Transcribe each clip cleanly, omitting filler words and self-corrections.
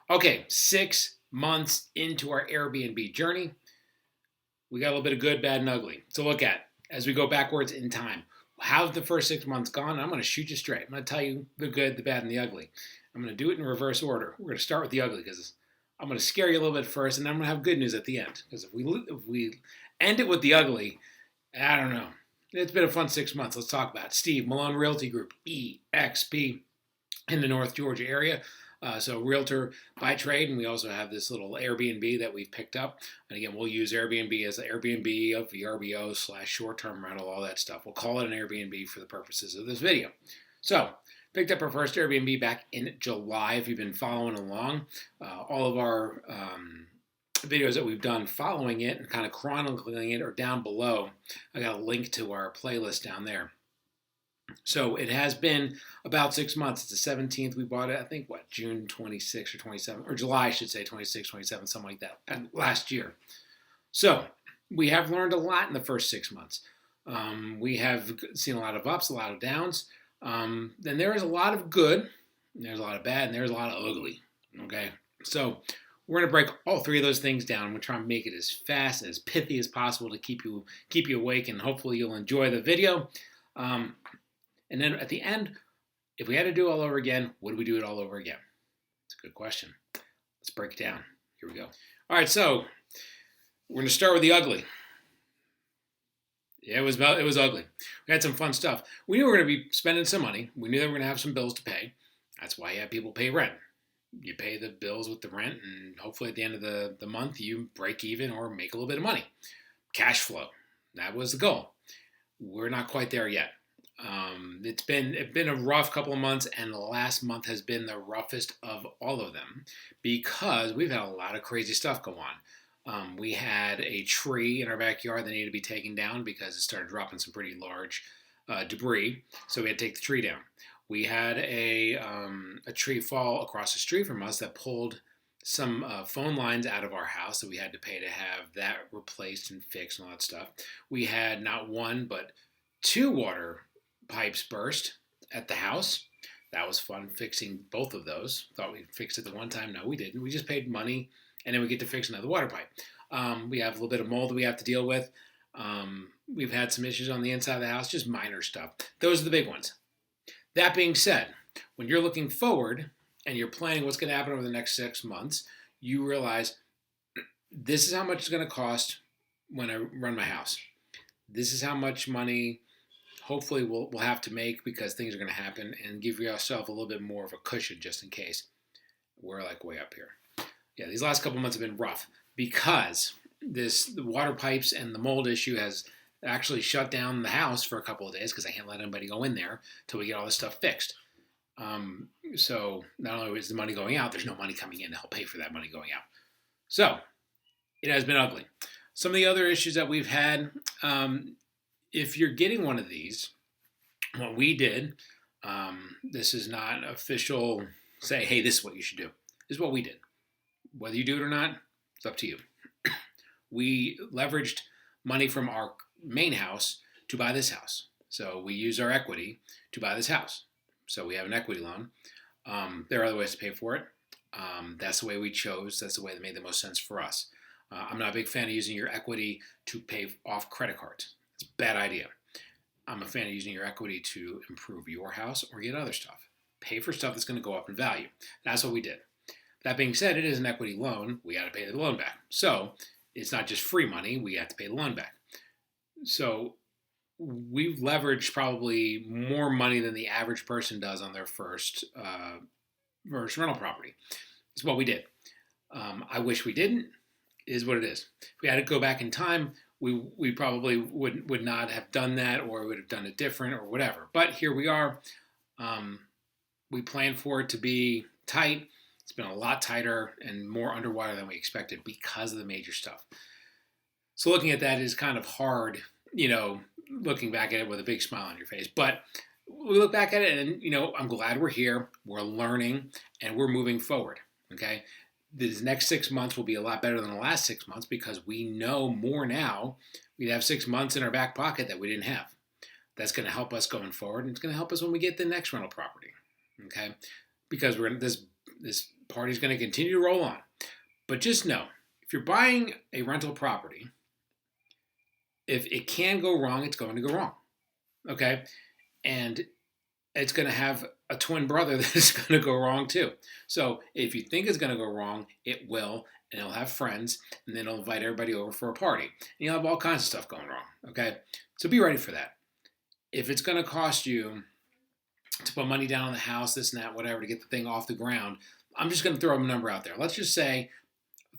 Okay, 6 months into our Airbnb journey, we got a little bit of good, bad, and ugly to look at as we go backwards in time. How's the first 6 months gone? I'm going to shoot you straight. I'm going to tell you the good, the bad, and the ugly. I'm going to do it in reverse order. We're going to start with the ugly because I'm going to scare you a little bit first, and then I'm going to have good news at the end. Because if we end it with the ugly, I don't know. It's been a fun 6 months. Let's talk about it. Steve, Malone Realty Group, EXP, in the North Georgia area. So realtor by trade, and we also have this little Airbnb that we've picked up. And again, we'll use Airbnb as an Airbnb, a VRBO / short-term rental, all that stuff. We'll call it an Airbnb for the purposes of this video. So picked up our first Airbnb back in July. If you've been following along, all of our videos that we've done following it and kind of chronicling it are down below. I got a link to our playlist down there. So it has been about 6 months. It's the 17th. We bought it, I think, June 26 or 27, or July, I should say, 26, 27, something like that, last year. So we have learned a lot in the first 6 months. We have seen a lot of ups, a lot of downs. Then there is a lot of good, and there's a lot of bad, and there's a lot of ugly. Okay, so we're going to break all three of those things down. We're trying to make it as fast and as pithy as possible to keep you awake, and hopefully you'll enjoy the video. And then at the end, if we had to do it all over again, would we do it all over again? It's a good question. Let's break it down. Here we go. All right, so we're going to start with the ugly. Yeah, it was ugly. We had some fun stuff. We knew we were going to be spending some money. We knew that we were going to have some bills to pay. That's why you have people pay rent. You pay the bills with the rent, and hopefully at the end of the month, you break even or make a little bit of money. Cash flow. That was the goal. We're not quite there yet. It's been a rough couple of months, and the last month has been the roughest of all of them because we've had a lot of crazy stuff go on. We had a tree in our backyard that needed to be taken down because it started dropping some pretty large debris, so we had to take the tree down. We had a tree fall across the street from us that pulled some phone lines out of our house that we had to pay to have that replaced and fixed and all that stuff. We had not one but two water pipes burst at the house. That was fun fixing both of those. Thought we fixed it the one time. No, we didn't. We just paid money, and then we get to fix another water pipe. We have a little bit of mold that we have to deal with. We've had some issues on the inside of the house, just minor stuff. Those are the big ones. That being said, when you're looking forward and you're planning what's going to happen over the next 6 months, you realize this is how much it's going to cost when I run my house. This is how much money hopefully we'll have to make because things are going to happen, and give yourself a little bit more of a cushion just in case. We're like way up here. Yeah, these last couple months have been rough because the water pipes and the mold issue has actually shut down the house for a couple of days because I can't let anybody go in there till we get all this stuff fixed. So not only is the money going out, there's no money coming in to help pay for that money going out. So it has been ugly. Some of the other issues that we've had, if you're getting one of these, what we did, this is not official, say, hey, this is what you should do. This is what we did. Whether you do it or not, it's up to you. We leveraged money from our main house to buy this house. So we used our equity to buy this house. So we have an equity loan. There are other ways to pay for it. That's the way we chose. That's the way that made the most sense for us. I'm not a big fan of using your equity to pay off credit cards. It's a bad idea. I'm a fan of using your equity to improve your house or get other stuff. Pay for stuff that's going to go up in value. That's what we did. That being said, it is an equity loan. We got to pay the loan back. So it's not just free money. We have to pay the loan back. So we've leveraged probably more money than the average person does on their first rental property. It's what we did. I wish we didn't. It is what it is. If we had to go back in time, we probably would not have done that, or would have done it different or whatever. But here we are. We planned for it to be tight. It's been a lot tighter and more underwater than we expected because of the major stuff. So looking at that is kind of hard, looking back at it with a big smile on your face. But we look back at it and, I'm glad we're here. We're learning and we're moving forward. Okay. These next 6 months will be a lot better than the last 6 months because we know more now. We have 6 months in our back pocket that we didn't have. That's going to help us going forward, and it's going to help us when we get the next rental property. Okay. Because we're this Party's going to continue to roll on. But just know, if you're buying a rental property, if it can go wrong, it's going to go wrong. Okay? And it's going to have a twin brother that's going to go wrong too. So if you think it's going to go wrong, it will, and it'll have friends, and then it'll invite everybody over for a party. And you'll have all kinds of stuff going wrong. Okay? So be ready for that. If it's going to cost you to put money down on the house, this and that, whatever, to get the thing off the ground, I'm just going to throw a number out there. Let's just say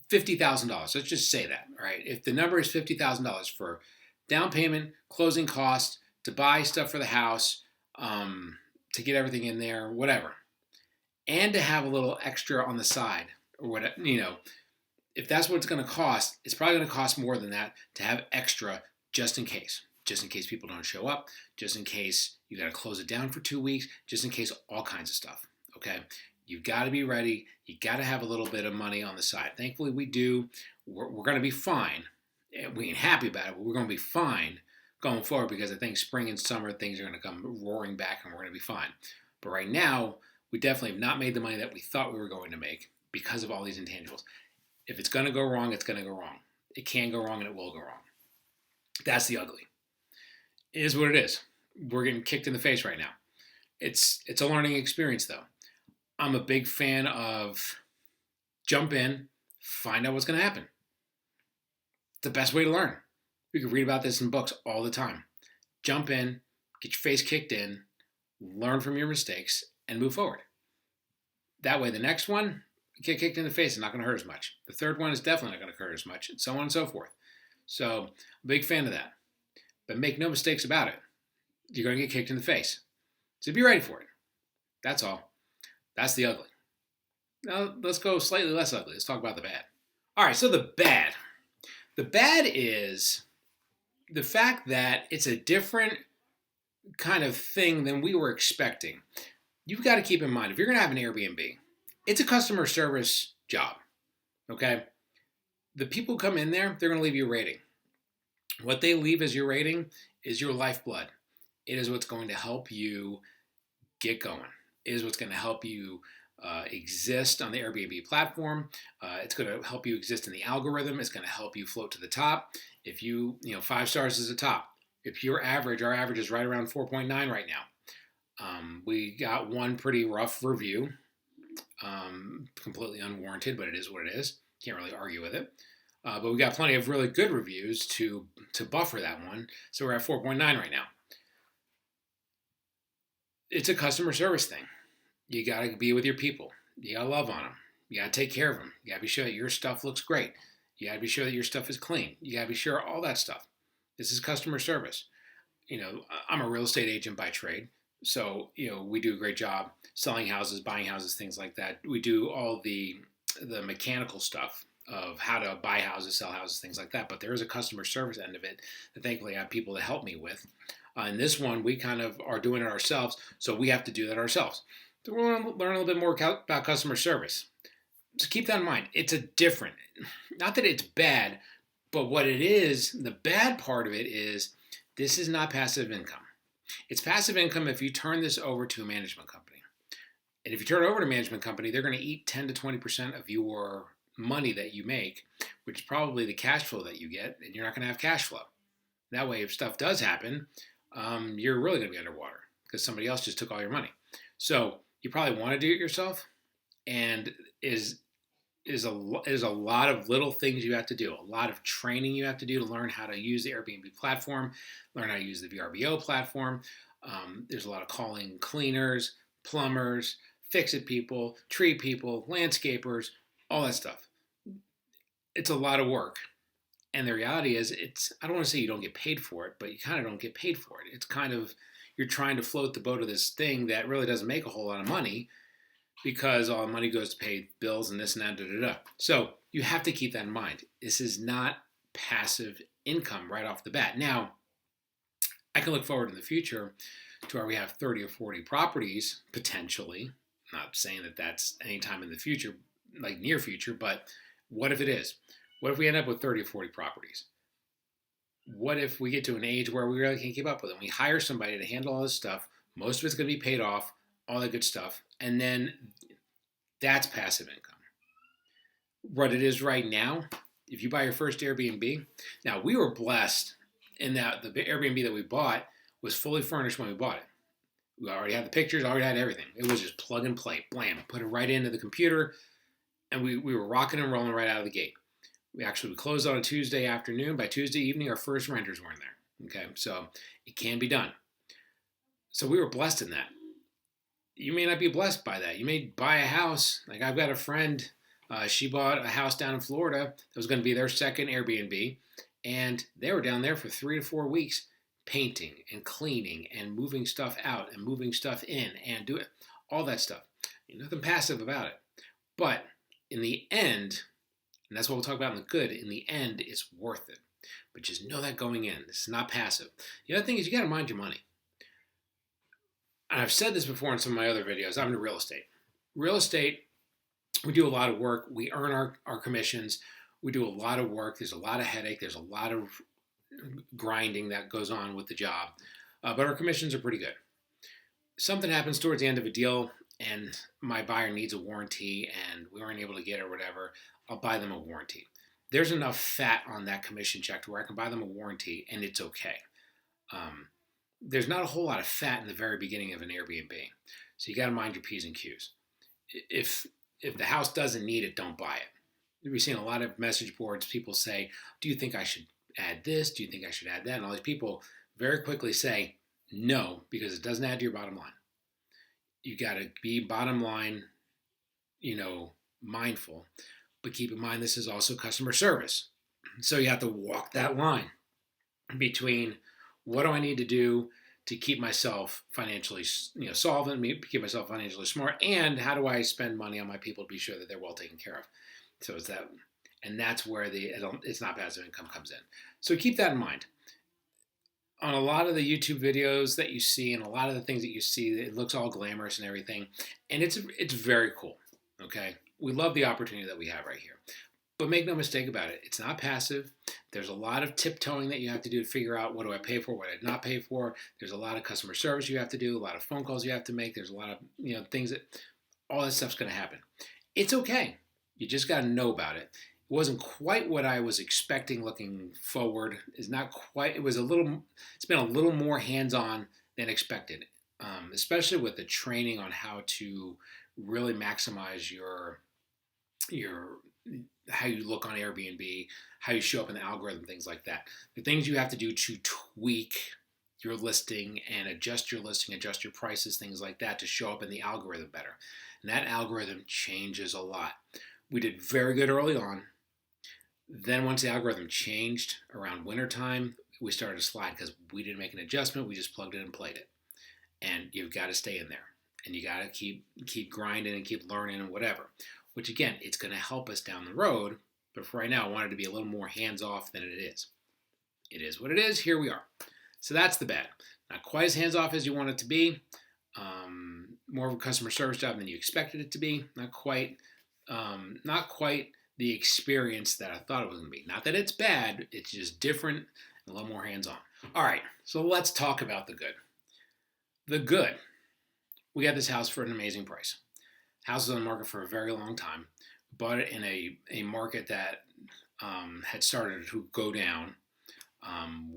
$50,000. Let's just say that, all right? If the number is $50,000 for down payment, closing costs, to buy stuff for the house, to get everything in there, whatever, and to have a little extra on the side, or whatever, if that's what it's going to cost, it's probably going to cost more than that to have extra just in case people don't show up, just in case you got to close it down for 2 weeks, just in case all kinds of stuff. Okay, you've got to be ready. You got to have a little bit of money on the side. Thankfully, we do. We're going to be fine. We ain't happy about it, but we're going to be fine going forward, because I think spring and summer things are going to come roaring back, and we're going to be fine. But right now, we definitely have not made the money that we thought we were going to make because of all these intangibles. If it's going to go wrong, it's going to go wrong. It can go wrong, and it will go wrong. That's the ugly. It is what it is. We're getting kicked in the face right now. It's a learning experience, though. I'm a big fan of jump in, find out what's going to happen. It's the best way to learn. You can read about this in books all the time. Jump in, get your face kicked in, learn from your mistakes, and move forward. That way, the next one, get kicked in the face, is not going to hurt as much. The third one is definitely not going to hurt as much, and so on and so forth. So, I'm a big fan of that. But make no mistakes about it. You're going to get kicked in the face. So be ready for it. That's all. That's the ugly. Now, let's go slightly less ugly. Let's talk about the bad. All right, so the bad. The bad is the fact that it's a different kind of thing than we were expecting. You've got to keep in mind, if you're going to have an Airbnb, it's a customer service job, okay? The people who come in there, they're going to leave you a rating. What they leave as your rating is your lifeblood. It is what's going to help you get going. It is what's going to help you exist on the Airbnb platform. It's going to help you exist in the algorithm. It's going to help you float to the top. If 5 stars is the top. If your average, our average is right around 4.9 right now. We got one pretty rough review, completely unwarranted, but it is what it is. Can't really argue with it. But we got plenty of really good reviews to buffer that one. So we're at 4.9 right now. It's a customer service thing. You got to be with your people. You got to love on them. You got to take care of them. You got to be sure that your stuff looks great. You got to be sure that your stuff is clean. You got to be sure all that stuff. This is customer service. I'm a real estate agent by trade. So, we do a great job selling houses, buying houses, things like that. We do all the mechanical stuff of how to buy houses, sell houses, things like that. But there is a customer service end of it that thankfully I have people to help me with. And this one, we kind of are doing it ourselves, so we have to do that ourselves. So we're going to learn a little bit more about customer service. So keep that in mind. It's a different, not that it's bad, but what it is, the bad part of it is this is not passive income. It's passive income if you turn this over to a management company. And if you turn it over to a management company, they're going to eat 10 to 20% of your money that you make, which is probably the cash flow that you get, and you're not going to have cash flow. That way, if stuff does happen, you're really going to be underwater because somebody else just took all your money. So you probably want to do it yourself, and is a lot of little things you have to do, a lot of training you have to do to learn how to use the Airbnb platform, learn how to use the VRBO platform. There's a lot of calling cleaners, plumbers, fix-it people, tree people, landscapers, all that stuff. It's a lot of work. And the reality is, I don't want to say you don't get paid for it, but you kind of don't get paid for it. It's kind of, you're trying to float the boat of this thing that really doesn't make a whole lot of money because all the money goes to pay bills and this and that, da-da-da. So you have to keep that in mind. This is not passive income right off the bat. Now, I can look forward in the future to where we have 30 or 40 properties, potentially. I'm not saying that that's anytime in the future, like near future, but what if it is? What if we end up with 30 or 40 properties? What if we get to an age where we really can't keep up with them? We hire somebody to handle all this stuff. Most of it's going to be paid off, all that good stuff. And then That's passive income. What it is right now, if you buy your first Airbnb, now we were blessed in that the Airbnb that we bought was fully furnished when we bought it. We already had the pictures, already had everything. It was just plug and play, blam, put it right into the computer, and we were rocking and rolling right out of the gate. We closed on a Tuesday afternoon. By Tuesday evening, our first renters were in there. Okay, so it can be done. So we were blessed in that. You may not be blessed by that. You may buy a house. Like I've got a friend, she bought a house down in Florida that was going to be their second Airbnb, and they were down there for 3 to 4 weeks painting and cleaning and moving stuff out and moving stuff in and doing all that stuff. Nothing passive about it. But in the end, and that's what we'll talk about in the good, in the end, it's worth it. But just know that going in. This is not passive. The other thing is you got to mind your money. And I've said this before in some of my other videos. I'm into real estate. Real estate, we do a lot of work. We earn our commissions. We do a lot of work. There's a lot of headache. There's a lot of grinding that goes on with the job. But our commissions are pretty good. Something happens towards the end of a deal and my buyer needs a warranty and we weren't able to get it or whatever, I'll buy them a warranty. There's enough fat on that commission check to where I can buy them a warranty and it's okay. There's not a whole lot of fat in the very beginning of an Airbnb. So you got to mind your P's and Q's. If the house doesn't need it, don't buy it. We've seen a lot of message boards. People say, do you think I should add this? Do you think I should add that? And all these people very quickly say no, because it doesn't add to your bottom line. You got to be bottom line, mindful. But keep in mind, this is also customer service. So you have to walk that line between what do I need to do to keep myself financially, solvent, keep myself financially smart, and how do I spend money on my people to be sure that they're well taken care of. So it's that, and that's where it's not passive income comes in. So keep that in mind. On a lot of the YouTube videos that you see and a lot of the things that you see, it looks all glamorous and everything, and it's very cool. Okay, we love the opportunity that we have right here. But make no mistake about it, it's not passive. There's a lot of tiptoeing that you have to do to figure out what do I pay for, what do I not pay for. There's a lot of customer service you have to do, a lot of phone calls you have to make. There's a lot of things that all that stuff's going to happen. It's okay. You just got to know about it. It wasn't quite what I was expecting looking forward. It's not quite. It's been a little more hands-on than expected, especially with the training on how to really maximize your how you look on Airbnb, how you show up in the algorithm, things like that. The things you have to do to tweak your listing and adjust your listing, adjust your prices, things like that to show up in the algorithm better. And that algorithm changes a lot. We did very good early on. Then once the algorithm changed around wintertime, we started to slide because we didn't make an adjustment. We just plugged it and played it. And you've got to stay in there. And you got to keep grinding and keep learning and whatever. Which again, it's going to help us down the road. But for right now, I want it to be a little more hands-off than it is. It is what it is. Here we are. So that's the bad. Not quite as hands-off as you want it to be. More of a customer service job than you expected it to be. Not quite the experience that I thought it was going to be. Not that it's bad. It's just different and a little more hands-on. All right. So let's talk about the good. The good. We got this house for an amazing price. House was on the market for a very long time. Bought it in a market that had started to go down.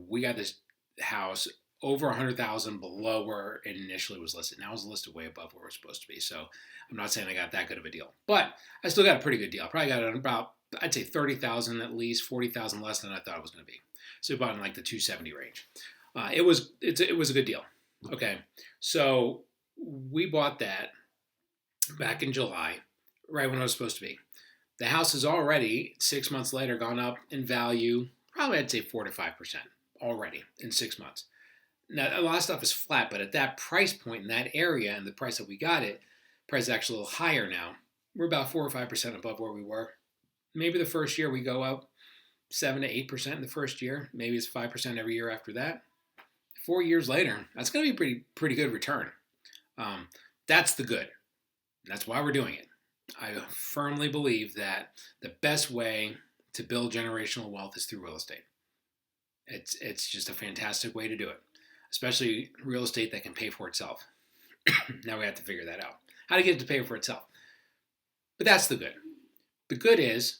We got this house over $100,000 below where it initially was listed. Now it's listed way above where it's supposed to be. So I'm not saying I got that good of a deal, but I still got a pretty good deal. I probably got it about, I'd say $30,000 at least, $40,000 less than I thought it was going to be. So we bought in like the $270,000 range. It was a good deal. Okay, so we bought that back in July, right when it was supposed to be. The house has already, 6 months later, gone up in value, probably I'd say 4 to 5% already in 6 months. Now, a lot of stuff is flat, but at that price point in that area and the price that we got it, price is actually a little higher now. We're about 4 or 5% above where we were. Maybe the first year we go up 7 to 8% in the first year. Maybe it's 5% every year after that. 4 years later, that's going to be pretty good return. That's the good. That's why we're doing it. I firmly believe that the best way to build generational wealth is through real estate. It's just a fantastic way to do it, especially real estate that can pay for itself. Now we have to figure that out. How to get it to pay for itself. But that's the good. The good is,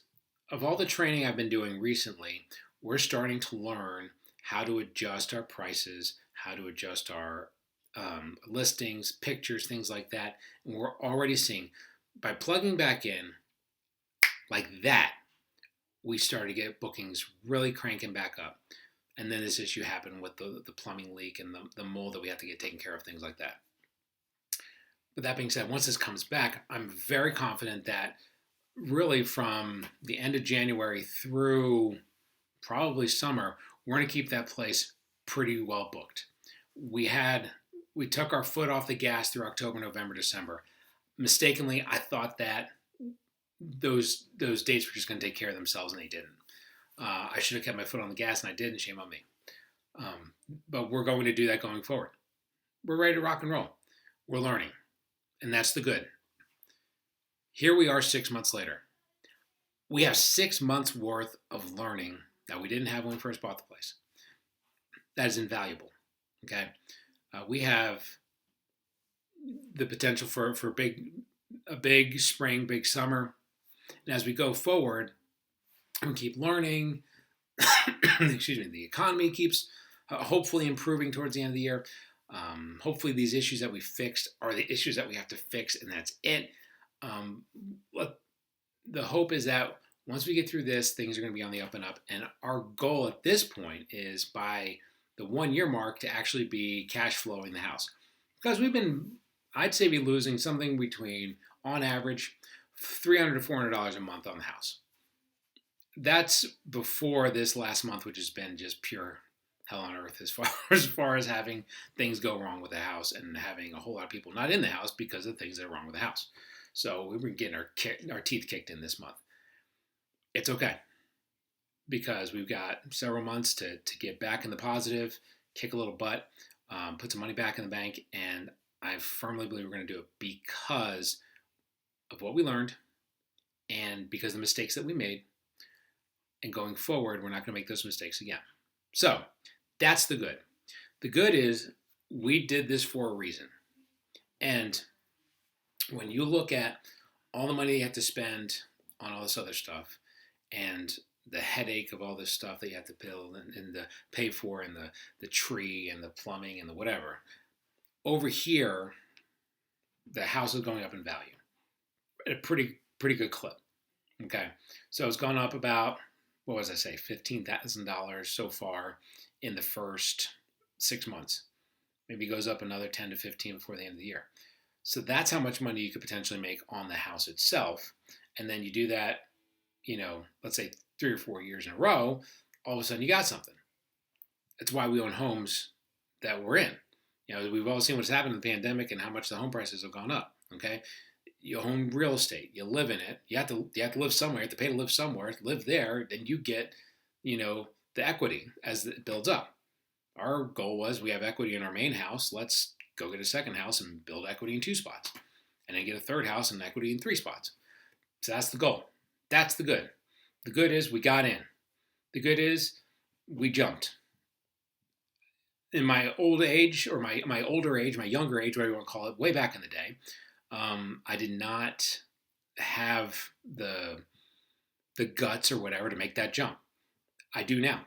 of all the training I've been doing recently, we're starting to learn how to adjust our prices, how to adjust our listings, pictures, things like that. And we're already seeing, by plugging back in like that, we started to get bookings really cranking back up. And then this issue happened with the plumbing leak and the mold that we have to get taken care of, things like that. But that being said, once this comes back, I'm very confident that really from the end of January through probably summer, we're going to keep that place pretty well booked. We took our foot off the gas through October, November, December. Mistakenly, I thought that those dates were just going to take care of themselves, and they didn't. I should have kept my foot on the gas, and I didn't. Shame on me. But we're going to do that going forward. We're ready to rock and roll. We're learning, and that's the good. Here we are 6 months later. We have 6 months worth of learning that we didn't have when we first bought the place. That is invaluable. Okay, we have the potential for a big spring, big summer, and as we go forward, we keep learning. Excuse me. The economy keeps hopefully improving towards the end of the year. Hopefully, these issues that we fixed are the issues that we have to fix, and that's it. The hope is that once we get through this, things are going to be on the up and up. And our goal at this point is by the 1 year mark to actually be cash flowing the house. Because I'd say we're losing something between, on average, $300 to $400 a month on the house. That's before this last month, which has been just pure hell on earth as far as having things go wrong with the house and having a whole lot of people not in the house because of things that are wrong with the house. So we were getting our teeth kicked in this month. It's okay, because we've got several months to get back in the positive, kick a little butt, put some money back in the bank, and I firmly believe we're going to do it because of what we learned and because of the mistakes that we made. And going forward, we're not going to make those mistakes again. So that's the good. The good is we did this for a reason. And when you look at all the money you have to spend on all this other stuff and the headache of all this stuff that you have to build and the pay for and the tree and the plumbing and the whatever, over here, the house is going up in value at a pretty good clip. Okay. So it's gone up about, what was I say, $15,000 so far in the first 6 months. Maybe it goes up another 10 to 15 before the end of the year. So that's how much money you could potentially make on the house itself. And then you do that, let's say 3 or 4 years in a row, all of a sudden you got something. That's why we own homes that we're in. We've all seen what's happened in the pandemic and how much the home prices have gone up. Okay. You own real estate, you live in it, you have to live somewhere, you have to pay to live somewhere, live there, then you get, the equity as it builds up. Our goal was we have equity in our main house, let's go get a second house and build equity in 2 spots. And then get a third house and equity in 3 spots. So that's the goal. That's the good. The good is we got in. The good is we jumped. In my old age, or my older age, my younger age, whatever you want to call it, way back in the day, I did not have the guts or whatever to make that jump. I do now.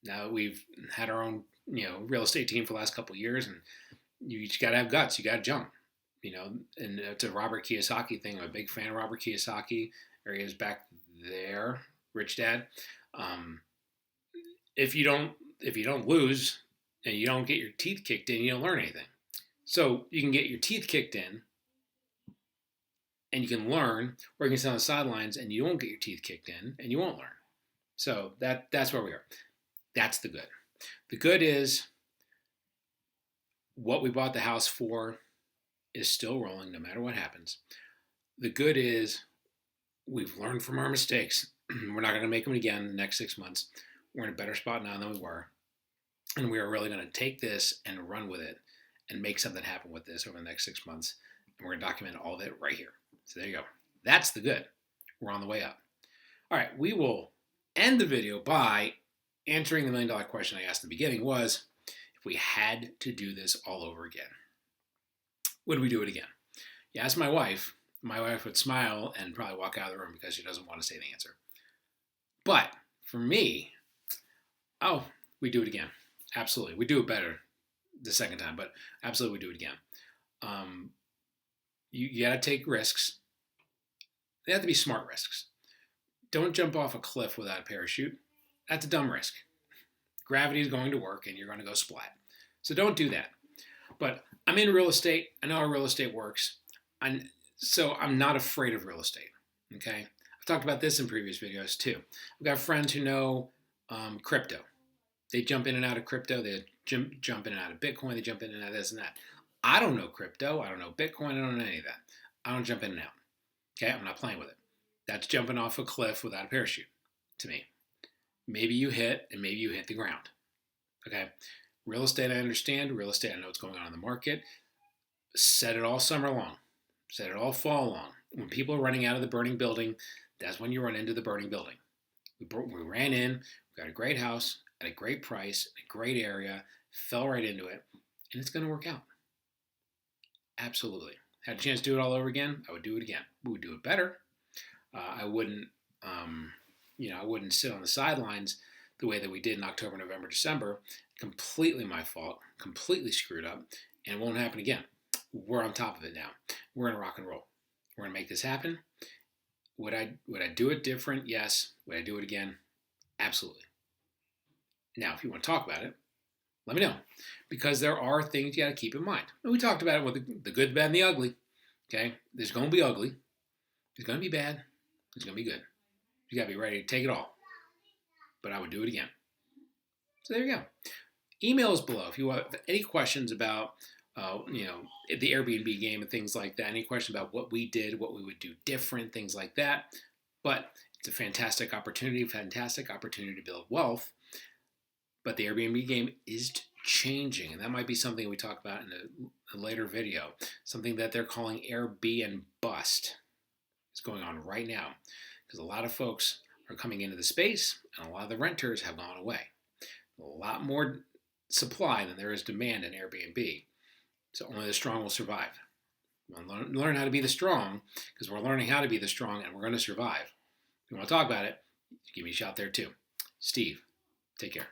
Now we've had our own, real estate team for the last couple of years, and you just got to have guts. You got to jump, and it's a Robert Kiyosaki thing. I'm a big fan of Robert Kiyosaki. Areas back there, Rich Dad. If you don't lose and you don't get your teeth kicked in, you don't learn anything. So you can get your teeth kicked in and you can learn, or you can sit on the sidelines and you won't get your teeth kicked in and you won't learn. So that's where we are. That's the good. The good is what we bought the house for is still rolling no matter what happens. The good is we've learned from our mistakes. We're not going to make them again in the next 6 months. We're in a better spot now than we were. And we are really going to take this and run with it and make something happen with this over the next 6 months. And we're going to document all of it right here. So there you go. That's the good. We're on the way up. All right, we will end the video by answering the $1 million question I asked in the beginning was, if we had to do this all over again, would we do it again? You ask my wife, my wife would smile and probably walk out of the room because she doesn't want to say the answer. But for me, oh, we do it again. Absolutely. We do it better the second time, but absolutely we do it again. You got to take risks. They have to be smart risks. Don't jump off a cliff without a parachute. That's a dumb risk. Gravity is going to work and you're going to go splat. So don't do that. But I'm in real estate. I know how real estate works. So I'm not afraid of real estate. Okay? I've talked about this in previous videos too. I've got friends who know crypto. They jump in and out of crypto. They jump in and out of Bitcoin. They jump in and out of this and that. I don't know crypto. I don't know Bitcoin. I don't know any of that. I don't jump in and out. Okay? I'm not playing with it. That's jumping off a cliff without a parachute to me. Maybe you hit and maybe you hit the ground. Okay? Real estate, I understand. Real estate, I know what's going on in the market. Said it all summer long. Said it all fall long. When people are running out of the burning building, that's when you run into the burning building. We ran in, we got a great house at a great price, a great area, fell right into it, and it's going to work out. Absolutely. Had a chance to do it all over again, I would do it again. We would do it better. I wouldn't sit on the sidelines the way that we did in October, November, December. Completely my fault, completely screwed up, and it won't happen again. We're on top of it now. We're gonna rock and roll. We're gonna make this happen. Would I do it different? Yes. Would I do it again? Absolutely. Now, if you want to talk about it, let me know, because there are things you got to keep in mind. And we talked about it with the good, bad, and the ugly. Okay, there's going to be ugly. There's going to be bad. There's going to be good. You got to be ready to take it all. But I would do it again. So there you go. Email us below if you have any questions about the Airbnb game and things like that. Any questions about what we did, what we would do different, things like that. But it's a fantastic opportunity to build wealth. But the Airbnb game is changing, and that might be something we talk about in a later video. Something that they're calling Airbnb bust is going on right now, because a lot of folks are coming into the space, and a lot of the renters have gone away. A lot more supply than there is demand in Airbnb, so only the strong will survive. We'll learn how to be the strong, because we're learning how to be the strong, and we're going to survive. If you want to talk about it, give me a shout there too. Steve, take care.